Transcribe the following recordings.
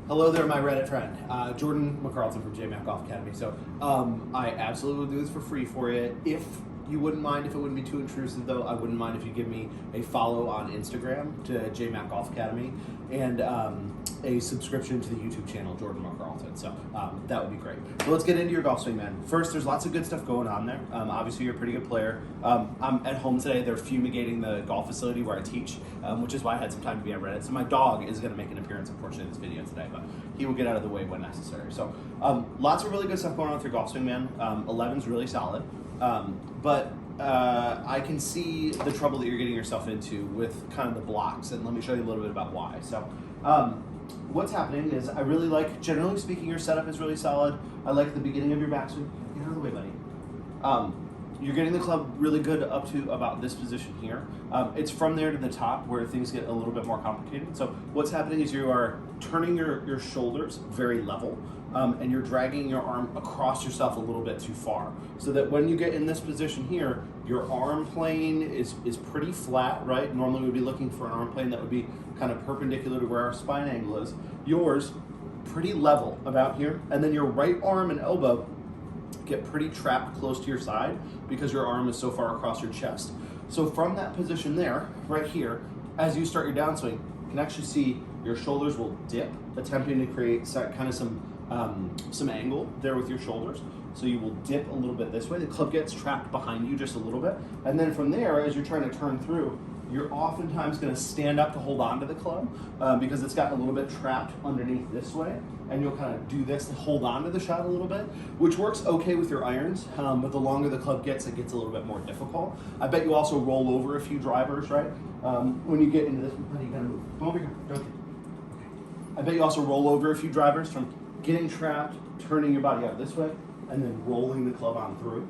Hello there, my Reddit friend, Jordan McCarlton from JMac Golf Academy. So I absolutely will do this for free for you. If you wouldn't mind, if it wouldn't be too intrusive though, I wouldn't mind if you give me a follow on Instagram to JMac Golf Academy and a subscription to the YouTube channel, Jordan McCarlton. So that would be great. So let's get into your golf swing, man. First, there's lots of good stuff going on there. Obviously, you're a pretty good player. I'm at home today. They're fumigating the golf facility where I teach, which is why I had some time to be on Reddit. So my dog is going to make an appearance, unfortunately, in this video today, but he will get out of the way when necessary. So lots of really good stuff going on with your golf swing, man. 11's really solid. But I can see the trouble that you're getting yourself into with kind of the blocks, and let me show you a little bit about why. So what's happening is I really like, generally speaking, your setup is really solid. I like the beginning of your backswing. Get out of the way, buddy. You're getting the club really good up to about this position here. It's from there to the top where things get a little bit more complicated. So what's happening is you are turning your shoulders very level, and you're dragging your arm across yourself a little bit too far. So that when you get in this position here, your arm plane is pretty flat, right? Normally we'd be looking for an arm plane that would be kind of perpendicular to where our spine angle is. Yours, pretty level about here. And then your right arm and elbow get pretty trapped close to your side because your arm is so far across your chest. So from that position there, right here, as you start your downswing, you can actually see your shoulders will dip, attempting to create kind of some angle there with your shoulders. So you will dip a little bit this way. The club gets trapped behind you just a little bit. And then from there, as you're trying to turn through, you're oftentimes going to stand up to hold on to the club because it's got a little bit trapped underneath this way. And you'll kind of do this to hold on to the shot a little bit, which works okay with your irons, but the longer the club gets, it gets a little bit more difficult. I bet you also roll over a few drivers, right? When you get into this, how do you gotta move? Come over here, don't you? I bet you also roll over a few drivers from getting trapped, turning your body out this way, and then rolling the club on through.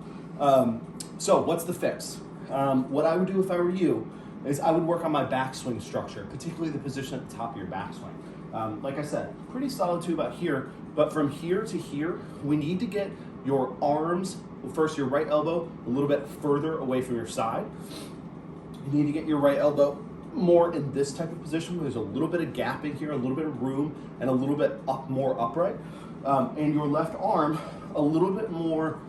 So what's the fix? What I would do if I were you is I would work on my backswing structure, particularly the position at the top of your backswing. Like I said, pretty solid to about here, but from here to here, we need to get your arms, first your right elbow a little bit further away from your side. You need to get your right elbow more in this type of position where there's a little bit of gap in here, a little bit of room, and a little bit more upright. And your left arm a little bit more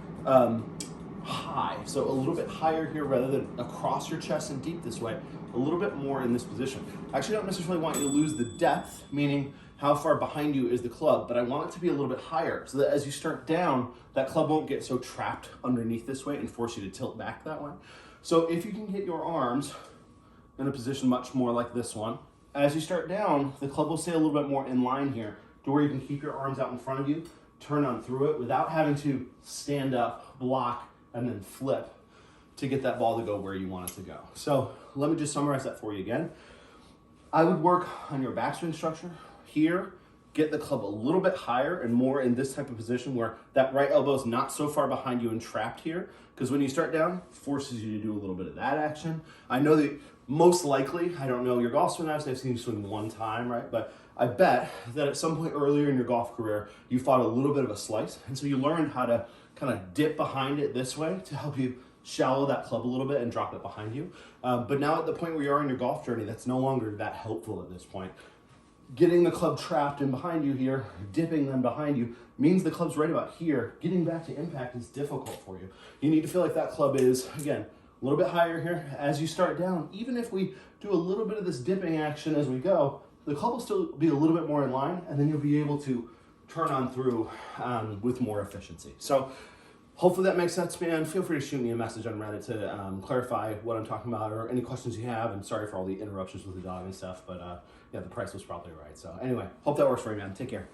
high, so a little bit higher here rather than across your chest and deep this way, a little bit more in this position. I actually don't necessarily want you to lose the depth, meaning how far behind you is the club, but I want it to be a little bit higher so that as you start down, that club won't get so trapped underneath this way and force you to tilt back that way. So if you can get your arms in a position much more like this one, as you start down, the club will stay a little bit more in line here to where you can keep your arms out in front of you, turn on through it without having to stand up, block, and then flip to get that ball to go where you want it to go. So let me just summarize that for you again. I would work on your backswing structure here, get the club a little bit higher and more in this type of position where that right elbow is not so far behind you and trapped here, because when you start down, forces you to do a little bit of that action. I know that most likely, I don't know your golf swing, I've seen you swing one time, right? But I bet that at some point earlier in your golf career, you fought a little bit of a slice, and so you learned how to kind of dip behind it this way to help you shallow that club a little bit and drop it behind you. But now at the point where you are in your golf journey, that's no longer that helpful at this point. Getting the club trapped in behind you here, dipping them behind you, means the club's right about here. Getting back to impact is difficult for you. You need to feel like that club is, again, a little bit higher here as you start down. Even if we do a little bit of this dipping action as we go, the club will still be a little bit more in line, and then you'll be able to turn on through with more efficiency. So hopefully that makes sense, man. Feel free to shoot me a message on Reddit to clarify what I'm talking about or any questions you have. And sorry for all the interruptions with the dog and stuff, but yeah, the price was probably right. So anyway, hope that works for you, man. Take care.